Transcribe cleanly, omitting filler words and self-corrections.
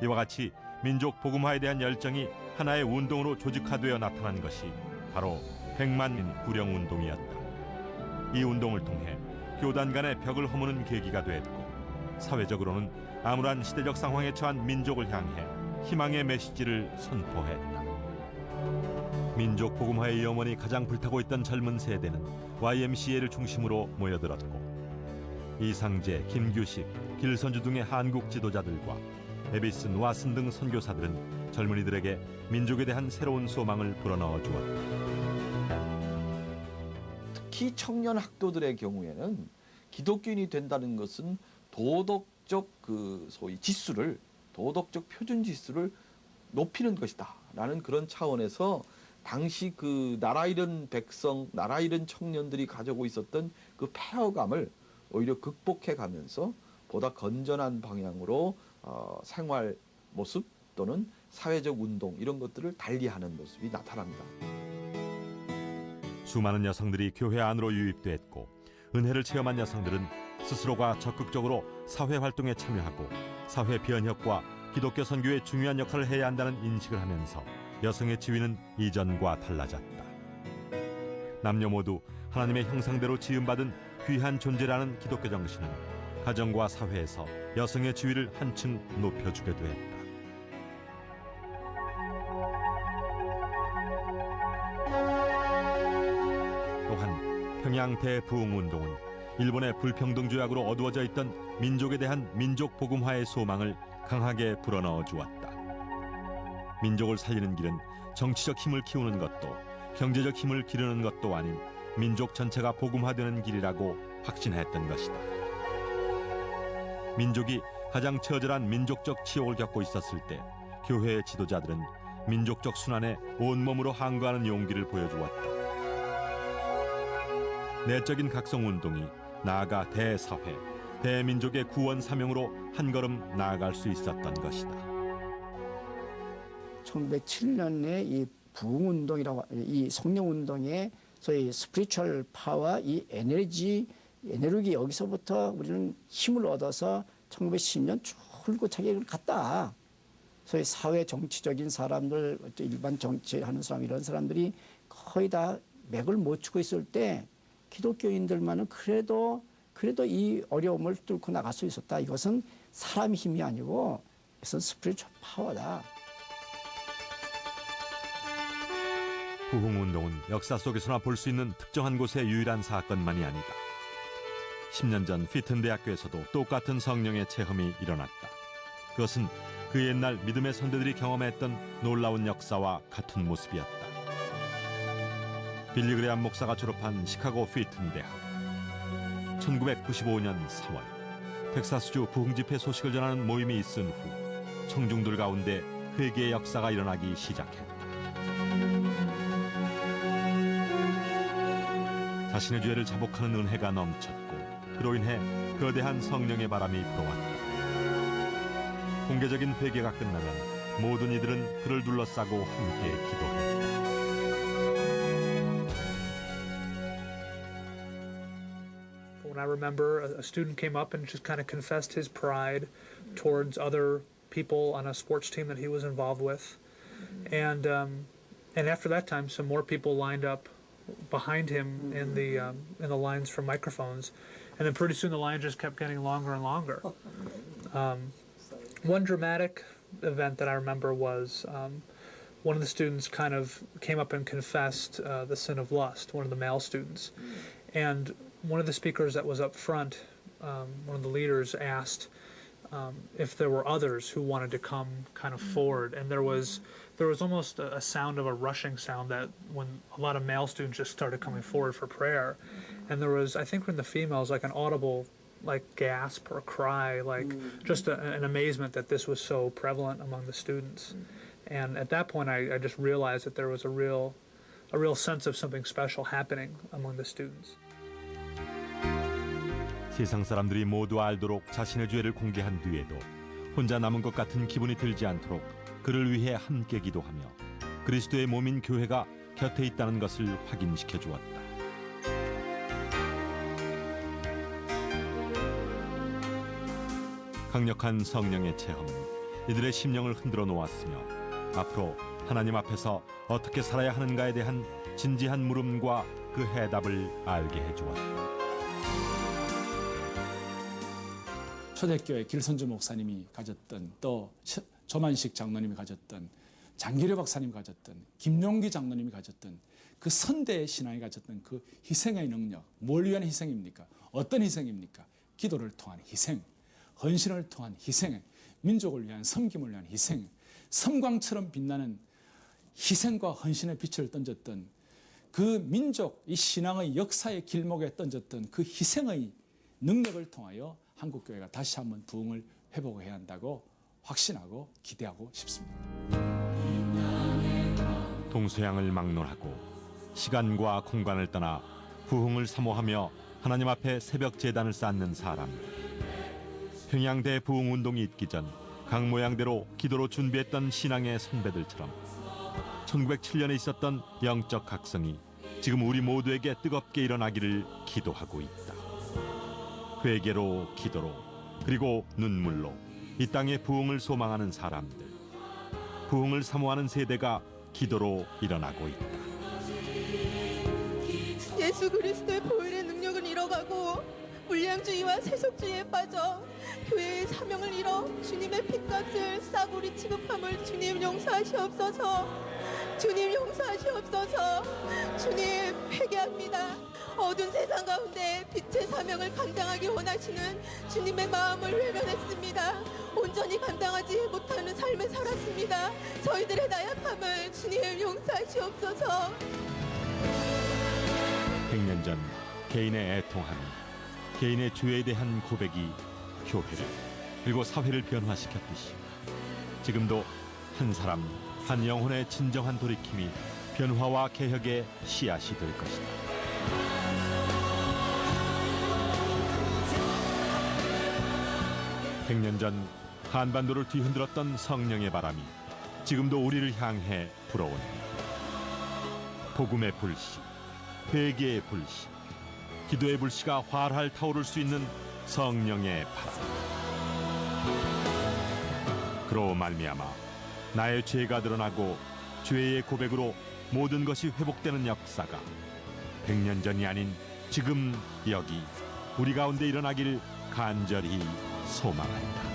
이와 같이 민족 복음화에 대한 열정이 하나의 운동으로 조직화되어 나타난 것이 바로 백만인 구령운동이었다. 이 운동을 통해 교단 간의 벽을 허무는 계기가 됐고, 사회적으로는 암울한 시대적 상황에 처한 민족을 향해 희망의 메시지를 선포했다. 민족 복음화의 염원이 가장 불타고 있던 젊은 세대는 YMCA를 중심으로 모여들었고, 이상재, 김규식, 길선주 등의 한국 지도자들과 에비슨, 왓슨 등 선교사들은 젊은이들에게 민족에 대한 새로운 소망을 불어넣어 주었다. 특히 청년 학도들의 경우에는 기독교인이 된다는 것은 도덕적 소위 지수를, 도덕적 표준 지수를 높이는 것이다 라는 그런 차원에서 당시 그 나라 잃은 백성, 나라 잃은 청년들이 가지고 있었던 그 폐허감을 오히려 극복해 가면서 보다 건전한 방향으로 생활 모습 또는 사회적 운동 이런 것들을 달리하는 모습이 나타납니다. 수많은 여성들이 교회 안으로 유입됐고, 은혜를 체험한 여성들은 스스로가 적극적으로 사회 활동에 참여하고 사회 변혁과 기독교 선교의 중요한 역할을 해야 한다는 인식을 하면서 여성의 지위는 이전과 달라졌다. 남녀 모두 하나님의 형상대로 지음받은 귀한 존재라는 기독교 정신은 가정과 사회에서 여성의 지위를 한층 높여주게 됐다. 또한 평양 대부흥운동은 일본의 불평등 조약으로 어두워져 있던 민족에 대한 민족 복음화의 소망을 강하게 불어넣어 주었다. 민족을 살리는 길은 정치적 힘을 키우는 것도 경제적 힘을 기르는 것도 아닌 민족 전체가 복음화되는 길이라고 확신했던 것이다. 민족이 가장 처절한 민족적 치욕을 겪고 있었을 때 교회의 지도자들은 민족적 순환에 온몸으로 항거하는 용기를 보여주었다. 내적인 각성운동이 나아가 대사회, 대민족의 구원 사명으로 한 걸음 나아갈 수 있었던 것이다. 1907년에 이 부흥운동이라고, 이 성령운동의 소위 스피리추얼 파워, 이 에너지 여기서부터 우리는 힘을 얻어서 1910년 출구차게 갔다. 소위 사회 정치적인 사람들, 일반 정치하는 사람, 이런 사람들이 거의 다 맥을 못 추고 있을 때 기독교인들만은 그래도 이 어려움을 뚫고 나갈 수 있었다. 이것은 사람 힘이 아니고 이것은 스피리추얼 파워다. 부흥운동은 역사 속에서나 볼 수 있는 특정한 곳의 유일한 사건만이 아니다. 10년 전 피튼 대학교에서도 똑같은 성령의 체험이 일어났다. 그것은 그 옛날 믿음의 선배들이 경험했던 놀라운 역사와 같은 모습이었다. 빌리 그레암 목사가 졸업한 시카고 피튼 대학. 1995년 3월 텍사스주 부흥집회 소식을 전하는 모임이 있은 후 청중들 가운데 회개의 역사가 일어나기 시작했다. 자신의 죄를 자복하는 은혜가 넘쳤고, 그로 인해 거대한 성령의 바람이 불어왔다. 공개적인 회개가 끝나면 모든 이들은 그를 둘러싸고 함께 기도했다. When I remember a student came up and just kind of confessed his pride towards other people on a sports team that he was involved with, and after that time, some more people lined up behind him in the lines for microphones, and then pretty soon the line just kept getting longer and longer. One dramatic event that I remember was one of the students kind of came up and confessed the sin of lust, one of the male students, and one of the speakers that was up front, one of the leaders asked if there were others who wanted to come kind of forward, and there was almost a sound of a rushing sound that when a lot of male students just started coming forward for prayer, and there was, I think from the females, like an audible like gasp or cry, like just an amazement that this was so prevalent among the students. And at that point I just realized that there was a real sense of something special happening among the students. 세상 사람들이 모두 알도록 자신의 죄를 공개한 뒤에도 혼자 남은 것 같은 기분이 들지 않도록 그를 위해 함께 기도하며 그리스도의 몸인 교회가 곁에 있다는 것을 확인시켜 주었다. 강력한 성령의 체험은 이들의 심령을 흔들어 놓았으며 앞으로 하나님 앞에서 어떻게 살아야 하는가에 대한 진지한 물음과 그 해답을 알게 해주었다. 초대교회 길선주 목사님이 가졌던, 또 조만식 장로님이 가졌던, 장기려 박사님이 가졌던, 김용기 장로님이 가졌던 그 선대의 신앙이 가졌던 그 희생의 능력, 뭘 위한 희생입니까? 어떤 희생입니까? 기도를 통한 희생, 헌신을 통한 희생, 민족을 위한 섬김을 위한 희생, 섬광처럼 빛나는 희생과 헌신의 빛을 던졌던 그 민족, 이 신앙의 역사의 길목에 던졌던 그 희생의 능력을 통하여 한국교회가 다시 한번 부흥을 회복해야 한다고 확신하고 기대하고 싶습니다. 동서양을 막론하고 시간과 공간을 떠나 부흥을 사모하며 하나님 앞에 새벽 제단을 쌓는 사람들. 평양대 부흥운동이 있기 전 각 모양대로 기도로 준비했던 신앙의 선배들처럼 1907년에 있었던 영적 각성이 지금 우리 모두에게 뜨겁게 일어나기를 기도하고 있다. 회개로, 기도로, 그리고 눈물로 이 땅의 부흥을 소망하는 사람들, 부흥을 사모하는 세대가 기도로 일어나고 있다. 예수 그리스도의 보혈의 능력을 잃어가고 물량주의와 세속주의에 빠져 교회의 사명을 잃어 주님의 핏값을 싸구리 취급함을 주님 용서하시옵소서. 주님 용서하시옵소서. 주님 회개합니다. 어두운 세상 가운데 빛의 사명을 감당하기 원하시는 주님의 마음을 외면했습니다. 온전히 감당하지 못하는 삶을 살았습니다. 저희들의 나약함을 주님 용서하시옵소서. 100년 전 개인의 애통함이, 개인의 죄에 대한 고백이 교회를 그리고 사회를 변화시켰듯이 지금도 한 사람, 한 영혼의 진정한 돌이킴이 변화와 개혁의 씨앗이 될 것이다. 백 년 전 한반도를 뒤흔들었던 성령의 바람이 지금도 우리를 향해 불어온다. 복음의 불씨, 회개의 불씨, 기도의 불씨가 활활 타오를 수 있는 성령의 바람. 그로 말미암아 나의 죄가 드러나고 죄의 고백으로 모든 것이 회복되는 역사가 100년 전이 아닌 지금 여기 우리 가운데 일어나길 간절히 소망한다.